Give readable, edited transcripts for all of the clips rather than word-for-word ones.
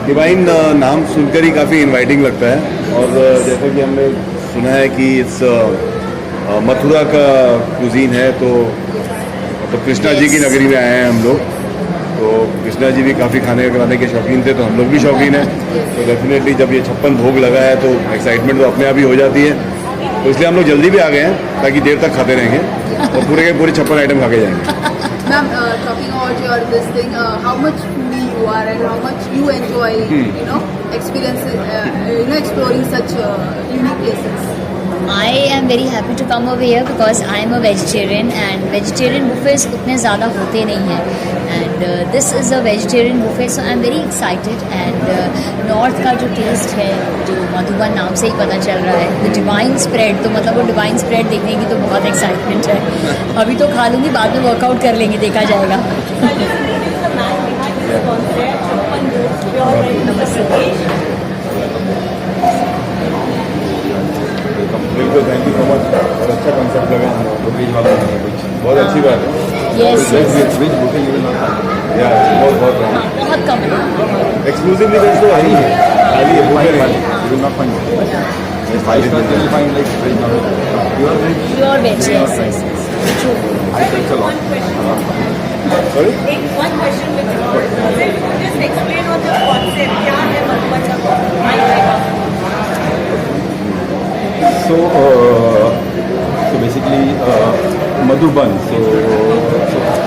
Divine नाम सुनकर ही काफ़ी इनवाइटिंग लगता है और जैसा कि हमने सुना है कि इस मथुरा का कुजीन है तो कृष्णा जी की नगरी में आए हैं हम लोग। तो कृष्णा जी भी काफ़ी खाने बनाने के शौकीन थे तो हम लोग भी शौकीन हैं। तो डेफिनेटली जब ये 56 भोग लगा है तो एक्साइटमेंट तो अपने आप ही हो जाती है। तो इसलिए हम लोग जल्दी भी आ गए हैं ताकि देर तक खाते रहेंगे और पूरे के पूरे 56 आइटम खा के जाएंगे। Ma'am, talking about your this thing, how much foodie you are and how much you enjoy, experiences, exploring such unique places. I am very happy to come over here because I am a vegetarian and vegetarian buffets उतने ज़्यादा होते नहीं हैं and this is a vegetarian buffet so I am very excited and north का जो taste है जो मधुबन नाम से ही पता चल रहा है the divine spread तो मतलब वो divine spread देखने की तो बहुत excitement है। अभी तो खा लूँगी बाद में workout कर लेंगे देखा जाएगा। बिल्कुल, थैंक यू सो मच। और अच्छा कंसेप्ट लगा हमको बीच वाला बहुत अच्छी बात है। Yes, yes. बहुत कम है। एक्सक्लूसिवली वेज तो आई है, खाली है बुफे नहीं। Pure veg, yes, yes, yes. True. Sorry? One question with you. Just explain on the concept. क्या है मधुबन का? So basically Madhuban. So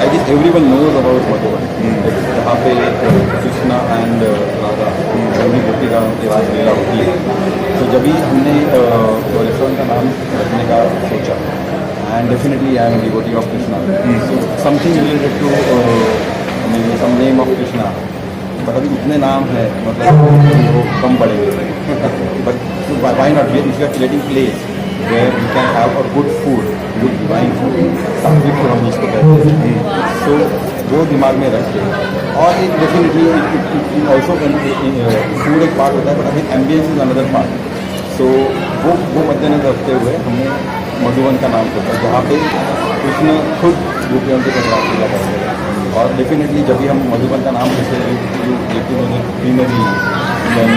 I guess everyone knows about Madhuban. जहाँ पे कृष्णा एंड राधा गौरी गोपी का रास लीला होती है। तो जब ही हमने रेस्टोरेंट का नाम रखने का सोचा and definitely I am devotee of Krishna so something related to some name of Krishna but अभी उतने नाम है मतलब वो कम पड़ेंगे but why not? We are creating place where we can have a good food, good divine food, सात्विक food हम इसको कहते हैं। So वो दिमाग में रख के और एक डेफिनेटली ऑल्सो फूड एक पार्ट होता है बट अभी एम्बियंस इज अनदर पार्ट। सो वो मद्देनजर रखते हुए हमने मधुबन का नाम सोचा जहाँ पे कृष्ण खुद गोपियों के रास लीला करते हैं और डेफिनेटली जब भी हम मधुबन का नाम लेते हैं ग्रीनरी देन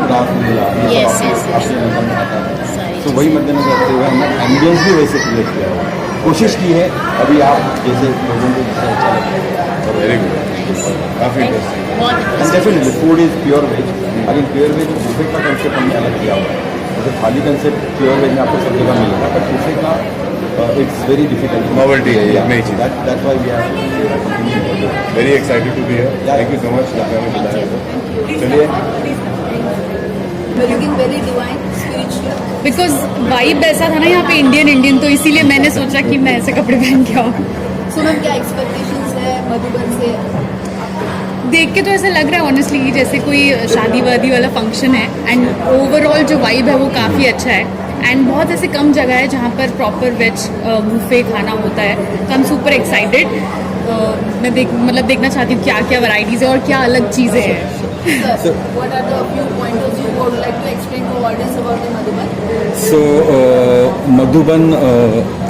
रास लीला तो वही मद्देनजर रखते हुए हमने एम्बियंस भी वैसे क्रिएट किया है। कोशिश की है अभी आप जैसे लोगों को जिससे अच्छा लगता है। वेरी गुड, काफ़ी interesting. And definitely food is pure veg. Again pure veg buffet का कंसेप्ट हमने अलग किया हुआ है। जैसे थाली कंसेप्ट प्योर वेज में आपको सब जगह मिलेगा बट बुफे का इट्स वेरी डिफिकल्ट नॉवेल्टी है ये नई चीज़। That's why we are very excited to be here. Thank you so much. चलिए, Looking very divine, spiritual. Because vibe ऐसा था ना यहाँ पे इंडियन तो इसीलिए मैंने सोचा कि मैं ऐसे कपड़े पहन के आऊँ। So मैम क्या एक्सपेक्टेशंस है मधुबन से? देख के तो ऐसा लग रहा है ऑनेस्टली जैसे कोई शादी वादी वाला फंक्शन है एंड ओवरऑल जो वाइब है वो काफ़ी अच्छा है एंड बहुत ऐसे कम जगह है जहाँ पर प्रॉपर वेज बुफे खाना होता है तो आई एम सुपर एक्साइटेड। मैं देखना चाहती हूँ क्या क्या वैरायटीज़ है और क्या अलग चीज़ें हैं। Sir, what are the few pointers you would like to explain to audience about the Madhuban? So Madhuban,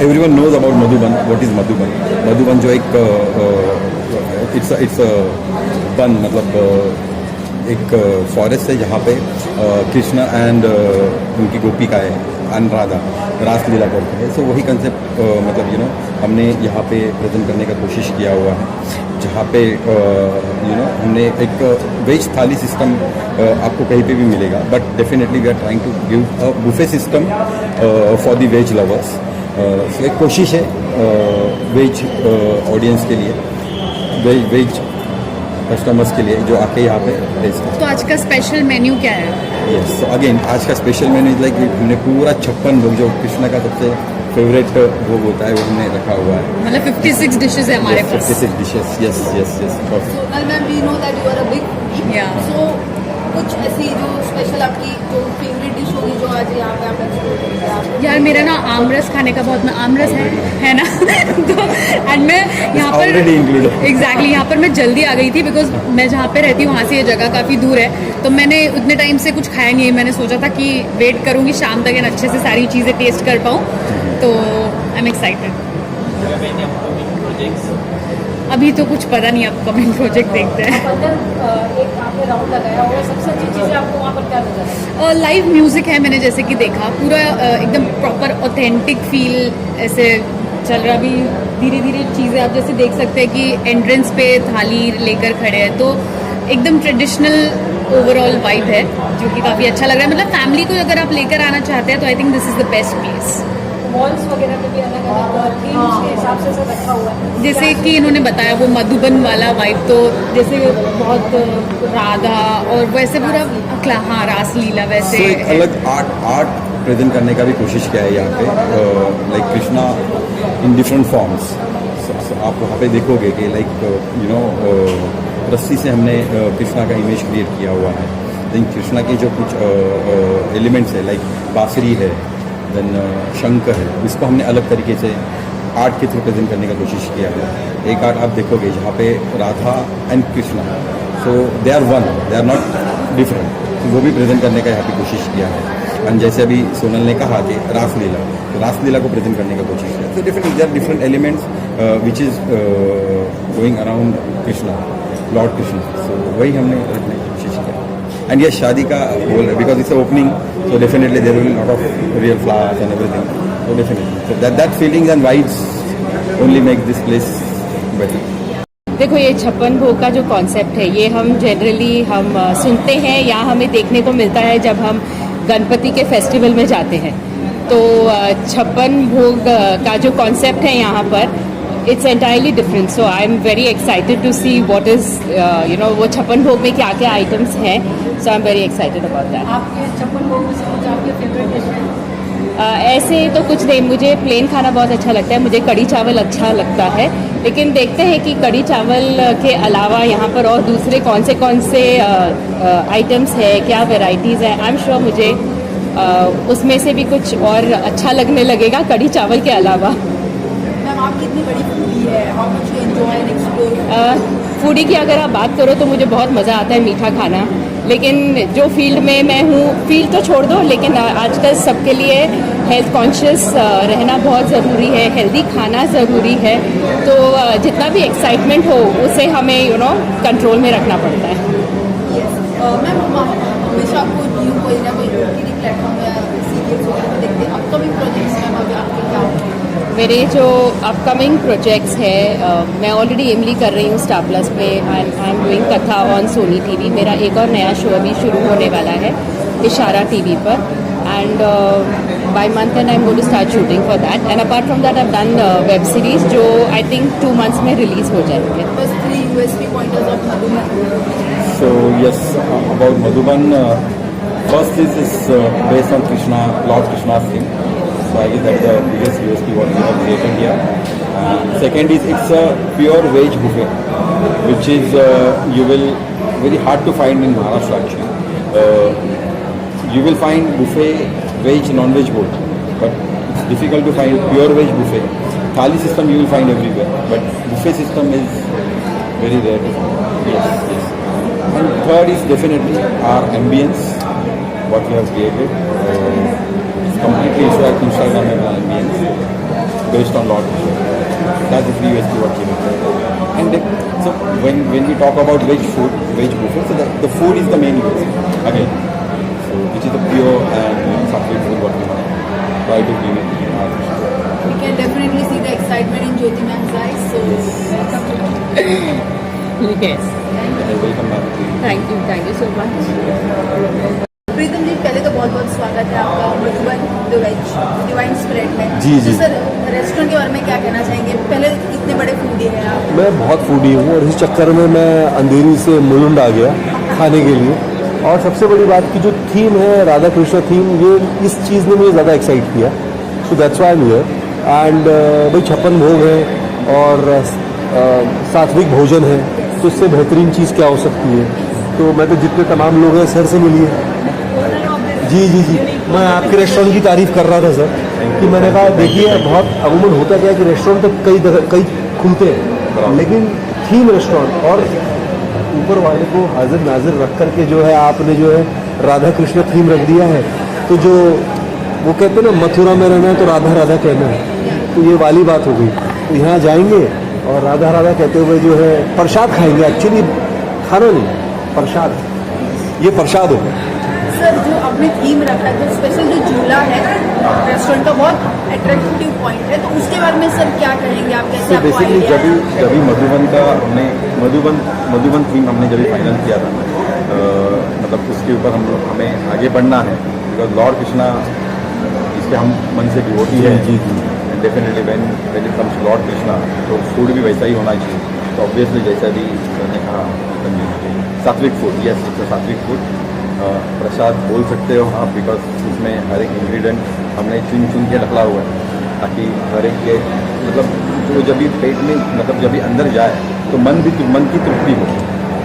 everyone knows about Madhuban. What is Madhuban? Madhuban जो एक it's a बन मतलब एक फॉरेस्ट है जहाँ पे कृष्णा एंड उनकी गोपिका है एंड राधा रास लीला करते हैं। सो वही कंसेप्ट मतलब हमने यहाँ पे प्रेजेंट करने का कोशिश किया हुआ है जहाँ पे हमने एक वेज थाली सिस्टम आपको कहीं पे भी मिलेगा but definitely we are trying to give a buffet system for the veg lovers. So एक कोशिश है वेज ऑडियंस के लिए वेज कस्टमर्स के लिए जो आके यहाँ पे टेस्ट है। तो आज का स्पेशल मेन्यू क्या है? यस अगेन आज का स्पेशल मेन्यू इज लाइक हमने पूरा 56 भोग जो कृष्णा का सबसे फेवरेट भोग होता है वो हमने रखा हुआ है। मतलब 56 डिशेस है हमारे पास। 56 dishes yes yes yes perfect. So ma'am, we know that you are a big foodie. Yeah. So कुछ ऐसी जो स्पेशल आपकी जो फेवरेट डिश होगी जो आज यहाँ पे आप एक्सप्लोर करेंगे आप? यार मेरा ना आमरस खाने का बहुत आमरस है ना तो एंड मैं यहाँ पर एग्जैक्टली यहाँ पर मैं जल्दी आ गई थी बिकॉज मैं जहाँ पे रहती हूँ वहाँ से ये जगह काफ़ी दूर है तो मैंने उतने टाइम से कुछ खाया नहीं है। मैंने सोचा था कि वेट करूँगी शाम तक एंड अच्छे से सारी चीज़ें टेस्ट कर पाऊँ तो आई एम एक्साइटेड। अभी तो कुछ पता नहीं, अब कमिंग प्रोजेक्ट देखते हैं। एक आपने राउंड लगाया और सबसे अच्छी चीज़ें आपको वहाँ पर क्या नजर आई? लाइव म्यूजिक है, मैंने जैसे कि देखा पूरा एकदम प्रॉपर ऑथेंटिक फील ऐसे चल रहा। अभी धीरे धीरे चीज़ें आप जैसे देख सकते हैं कि एंट्रेंस पे थाली लेकर खड़े हैं, तो एकदम ट्रेडिशनल ओवरऑल वाइब है जो कि काफ़ी अच्छा लग रहा है। मतलब फैमिली को अगर आप लेकर आना चाहते हैं तो I think this is the best place. Malls वगैरह में भी अलग अलग थीम्स के हिसाब से सब रखा हुआ है। जैसे कि इन्होंने बताया वो मधुबन वाला वाइब, तो जैसे बहुत राधा और वैसे पूरा हाँ रासलीला वैसे तो एक अलग आर्ट प्रेजेंट करने का भी कोशिश किया है यहाँ पे, like Krishna in different forms. आप वहाँ पे देखोगे कि लाइक यू नो रस्सी से हमने कृष्णा का इमेज क्रिएट किया हुआ है। देन कृष्णा के जो कुछ एलिमेंट्स है लाइक बांसुरी है, देन शंख है, इसको हमने अलग तरीके से आर्ट के थ्रू प्रेजेंट करने का कोशिश किया है। एक आर्ट आप देखोगे जहाँ पे Radha and Krishna, so they are one, they are not different, तो वो भी प्रेजेंट करने का यहाँ पे कोशिश किया है। एंड जैसे अभी सोनल ने कहा कि रासलीला, तो रासलीला को प्रेजेंट करने का कोशिश किया। तो different elements which is going around Krishna, Lord Krishna, so वही हमने रखने की कोशिश किया। एंड ये शादी का बोल because it's opening, so definitely there will be a lot of real flowers and everything, so definitely so that feelings and vibes only make this place better. देखो ये छप्पन भोग का जो कॉन्सेप्ट है ये हम जनरली हम सुनते हैं या हमें देखने को मिलता है जब हम गणपति के फेस्टिवल में जाते हैं। तो छप्पन भोग का जो कॉन्सेप्ट है यहाँ पर it's entirely different. So I am very excited to see what is you know वो छप्पन भोग में क्या क्या आइटम्स हैं। So I am very excited about that. आपके 56 लोगों में से कुछ आपके फेवरेट डिश है? ऐसे तो कुछ नहीं, मुझे प्लेन खाना बहुत अच्छा लगता है, मुझे कढ़ी चावल अच्छा लगता है, लेकिन देखते हैं कि कढ़ी चावल के अलावा यहाँ पर और दूसरे कौन से आइटम्स है, क्या वैरायटीज़ है। आई एम श्योर मुझे उसमें से भी कुछ और अच्छा लगने लगेगा कढ़ी चावल के अलावा। मैम आपकी इतनी बड़ी फूडी है, how much you enjoy and explore? Foodie की अगर आप बात करो तो मुझे बहुत मज़ा आता है मीठा खाना, लेकिन जो फील्ड में मैं हूँ, फील्ड तो छोड़ दो, लेकिन आजकल सबके लिए हेल्थ कॉन्शियस रहना बहुत ज़रूरी है, हेल्दी खाना ज़रूरी है। तो जितना भी एक्साइटमेंट हो उसे हमें यू नो कंट्रोल में रखना पड़ता है। मैम हमेशा आपको न्यू कोई ना कोई ओटीटी प्लेटफॉर्म या सीरियल्स वगैरह में देखते हैं, अपकमिंग प्रोजेक्ट्स में अभी आपके क्या होंगे? मेरे जो अपकमिंग प्रोजेक्ट्स है मैं ऑलरेडी इमली कर रही हूँ स्टार प्लस पे, आई एम डूइंग कथा ऑन सोनी टीवी। मेरा एक और नया शो अभी शुरू होने वाला है इशारा टीवी पर, and by month and I am going to start shooting for that. And apart from that I have done web series जो आई थिंक 2 months में रिलीज हो जाएंगे। बस 3 USP pointers of Madhuban. So yes, about Madhuban, first is based on Krishna, Lord Krishna's theme. So I guess that's the biggest USP what we have created here. Second is it's a pure veg buffet, which is you will very hard to find in Maharashtra actually. You will find buffet veg, non-veg both, but it's difficult to find pure veg buffet. Thali system you will find everywhere, but buffet system is very rare to find. Yes. And third is definitely our ambience, what we have created. It's completely Instagrammable ambience based on Lord Krishna. That is the USP what we have created. And so when we talk about veg food, veg buffet, so the food is the main USP again. So which is the pure and sattvic food what we have try to give it in our dish. We can definitely see the excitement in Jyoti ma'am's eyes. So welcome to that. Yes, Welcome back. thank you so much. प्रीतम जी पहले तो बहुत बहुत स्वागत है आपका Madhuban the ways divine spread में। जी। तो sir restaurant के बारे में क्या कहना चाहेंगे? पहले इतने बड़े फूडी हैं आप। मैं बहुत फूडी हूँ और इस चक्कर में मैं अंधेरी से मुलुंड आ गया खाने के लिए। और सबसे बड़ी बात की जो थीम है राधा कृष्ण थीम, ये इस चीज़ ने मुझे ज़्यादा एक्साइट किया। So that's why I am here. And भाई 56 भोग है और सात्विक भोजन है, तो इससे बेहतरीन चीज़ क्या हो सकती है। तो मैं तो जितने तमाम लोग हैं सर से मिलिए। जी। मैं आपके रेस्टोरेंट की तारीफ़ कर रहा था सर, कि मैंने कहा देखिए बहुत अमूमन होता क्या है कि रेस्टोरेंट तो कई खुलते हैं, लेकिन थीम रेस्टोरेंट और ऊपर वाले को हाजिर नाजिर रख करके जो है आपने जो है राधा कृष्ण थीम रख दिया है। तो जो वो कहते हैं ना मथुरा में रहना है तो राधा राधा कहना है, तो ये वाली बात हो गई। तो यहाँ जाएंगे और राधा राधा कहते हुए जो है प्रसाद खाएंगे। एक्चुअली खाना नहीं, प्रसाद, ये प्रसाद होगा। सर जो आपने थीम रखा है, जो स्पेशल जो झूला है रेस्टोरेंट का बहुत अट्रैक्टिव पॉइंट है, तो उसके बारे में सर क्या कहेंगे आप? कैसे तो आपको बेसिकली idea आया? जब भी मधुबन का हमने मधुबन थीम हमने जब फाइनल किया था, मतलब उसके ऊपर हमें आगे बढ़ना है, बिकॉज लॉर्ड कृष्णा इसके हम मन से डिवोटी है। जी definitely when it comes Lord Krishna तो फूड भी वैसा ही होना चाहिए। तो ऑब्वियसली जैसा भी सर ने कहा सात्विक फूड, यस इट्स सात्विक फूड। प्रसाद बोल सकते हो आप, बिकॉज उसमें हर एक इंग्रेडिएंट हमने चुन के रखा हुआ है, ताकि हर एक के मतलब जो जब भी पेट में मतलब जब भी अंदर जाए तो मन की तृप्ति हो,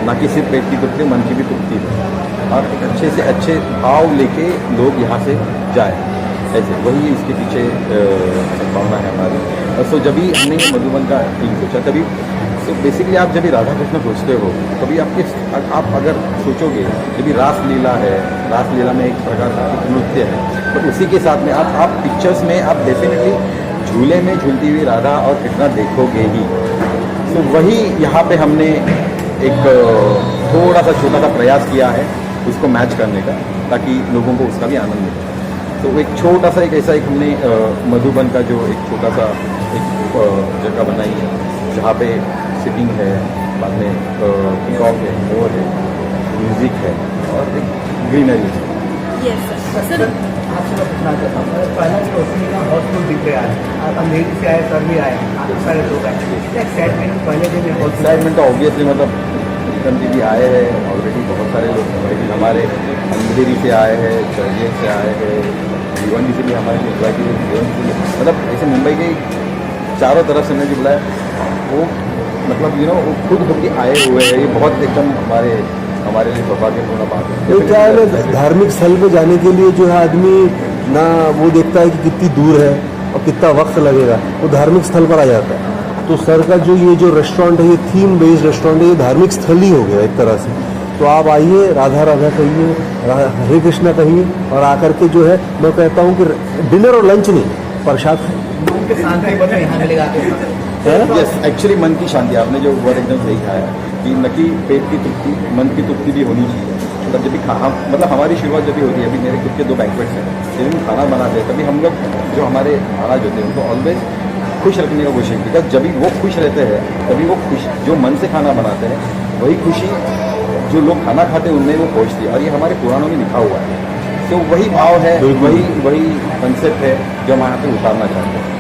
ना कि सिर्फ पेट की तृप्ति, मन की भी तृप्ति हो, और एक अच्छे से अच्छे भाव लेके लोग यहाँ से जाए, ऐसे वही इसके पीछे संभावना है हमारी। और सो जब भी हमने मधुबन का थीम सोचा, तभी तो बेसिकली आप जब भी राधा कृष्ण सोचते हो तभी आप अगर सोचोगे जब भी रासलीला है, रासलीला में एक प्रकार का एक नृत्य है, तो उसी के साथ में आप पिक्चर्स में आप डेफिनेटली झूले में झूलती हुई राधा और कृष्णा देखोगे ही। तो वही यहाँ पे हमने एक थोड़ा सा छोटा सा प्रयास किया है उसको मैच करने का, ताकि लोगों को उसका भी आनंद मिले। तो एक छोटा सा एक ऐसा एक हमने मधुबन का जो एक छोटा सा एक जगह बनाई है, जहाँ पे सिटिंग है, बाद में पीकॉक है, मोर है, म्यूजिक है और एक ग्रीनरी है। Yes sir. सर आपसे मैं पूछना चाहता हूँ, पहला जो ओपनिंग का हाउसफुल दिख रहा है, आप अंधेरी से आए, सर भी आए, काफ़ी सारे लोग आए, एक्साइटमेंट पहले दिन में बहुत एक्साइटमेंट तो ऑब्वियसली मतलब विक्रम जी भी आए हैं ऑलरेडी, बहुत सारे लोग, लेकिन हमारे अंधेरी से आए हैं, चर्चित से आए हैं, भिवंडी से भी हमारे भिवंडी से, मतलब ऐसे मुंबई के चारों तरफ से जो बुलाया वो मतलब वो खुद होकर आए हुए हैं। ये बहुत एकदम हमारे लिए सौभाग्यपूर्ण बात है। तो क्या है ना, धार्मिक स्थल पे जाने के लिए जो है आदमी ना वो देखता है कि कितनी दूर है और कितना वक्त लगेगा, वो धार्मिक स्थल पर आ जाता है। तो सर का ये जो रेस्टोरेंट है, ये थीम बेस्ड रेस्टोरेंट है, ये धार्मिक स्थल ही हो गया एक तरह से। तो आप आइए, राधा राधा कहिए, हरे कृष्णा कहिए, और आकर के जो है मैं कहता हूँ कि डिनर और लंच नहीं, प्रसाद शांति बस यहाँ मिलेगा। यस, एक्चुअली मन की शांति, आपने जो वर्ड एकदम सही कहा है कि न कि पेट की तृप्ति, मन की तृप्ति भी होनी चाहिए। मतलब जब भी मतलब हमारी शुरुआत जब भी होती है, अभी मेरे खुद के 2 बैंक्वेट्स हैं, जब हम खाना बनाते हैं तभी हम लोग जो हमारे महाराज होते हैं उनको ऑलवेज खुश रखने का कोशिश, बिकॉज जब भी वो खुश रहते हैं तभी वो खुश जो मन से खाना बनाते हैं वही खुशी जो लोग खाना खाते हैं उनमें वो पहुँचती है, और ये हमारे पुराणों में लिखा हुआ है। तो वही भाव है, वही कंसेप्ट है जो हम यहाँ पे उतारना चाहते हैं।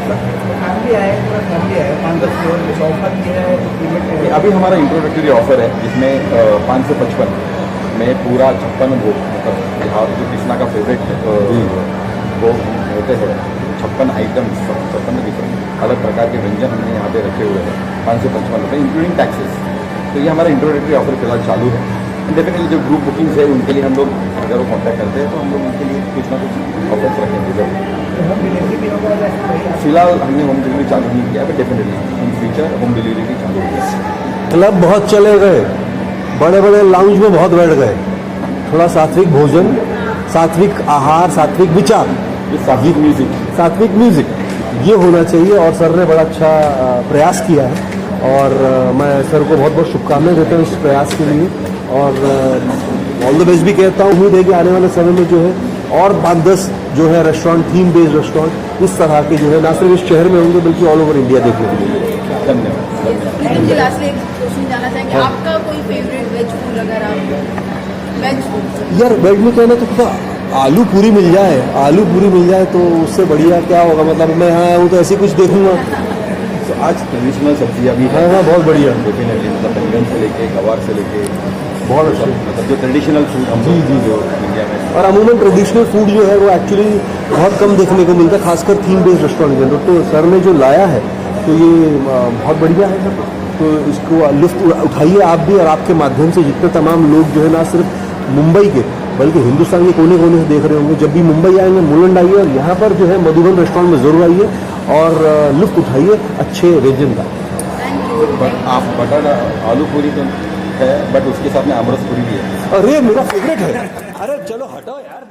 फैमिली आए, पूरा फैमिली आए, 5-10 लोग ऑफर की है। अभी हमारा इंट्रोडक्टरी ऑफर है जिसमें 5 से 55 में पूरा 56 भोग, मतलब यहाँ जो कृष्णा का फेवरेट वो होते हैं 56 आइटम्स, 56 डिफरेंट अलग प्रकार के व्यंजन हमने यहाँ पे रखे हुए हैं 5 से 55 रुपये इंक्लूडिंग टैक्सेस। तो ये हमारा इंट्रोडक्टरी ऑफर फिलहाल चालू है। डेफिनेटली जो ग्रुप बुकिंग्स है उनके लिए हम लोग अगर वो कॉन्टैक्ट करते हैं तो हम लोग उनके लिए कुछ ना कुछ ऑफर्स रखेंगे। होम डिलीवरी भी होगा वैसे? फिलहाल हमने होम डिलीवरी चालू नहीं किया, but definitely in future home delivery भी चालू होगी। क्लब बहुत चले गए, बड़े बड़े लाउंज में बहुत बैठ गए, थोड़ा सात्विक भोजन, सात्विक आहार, सात्विक विचार, सात्विक म्यूजिक ये होना चाहिए। और सर ने बड़ा अच्छा प्रयास किया है, और मैं सर को बहुत बहुत शुभकामनाएं देता हूँ इस प्रयास के लिए, और ऑल द बेस्ट भी कहता हूँ। उम्मीद है कि आने वाले समय में जो है और 5-10 जो है रेस्टोरेंट, थीम बेस्ड रेस्टोरेंट इस तरह के जो है ना सिर्फ इस शहर में होंगे बल्कि ऑल ओवर इंडिया देखने को मिलेंगे। धन्यवाद। मुझे लास्ट एक क्वेश्चन जानना चाहेंगे, आपका कोई फेवरेट वेज फूड अगर आप वेज फूड? यार वेज में कहना तो आलू पूरी मिल जाए, आलू पूरी मिल जाए तो उससे बढ़िया क्या होगा। मतलब मैं यहाँ हूँ तो ऐसी कुछ देखूंगा। तो आज ट्रेडिशनल सब्जियाँ भी हाँ हाँ बहुत बढ़िया, डेफिनेटली, मतलब बैंगन से लेके गवार से लेके बहुत अच्छा, मतलब जो ट्रेडिशनल फूड हम जी जो इंडिया में, और अमूमन ट्रेडिशनल फूड जो है वो एक्चुअली बहुत कम देखने को मिलता है, खासकर थीम बेस्ड रेस्टोरेंट के अंदर। तो सर ने जो लाया है तो ये बहुत बढ़िया है सर। तो इसको लुत्फ उठाइए आप भी, और आपके माध्यम से जितने तमाम लोग जो है ना सिर्फ मुंबई के बल्कि हिंदुस्तान के कोने कोने से देख रहे होंगे, जब भी मुंबई आएंगे मुलुंड आइए और यहाँ पर जो है मधुबन रेस्टोरेंट में ज़रूर आइए और लुत्फ उठाइए अच्छे व्यंजन का। बट आप बटर आलू पूरी तो है, बट उसके साथ में आमरस पूरी भी है। अरे मेरा फेवरेट है। अरे चलो हटाओ यार।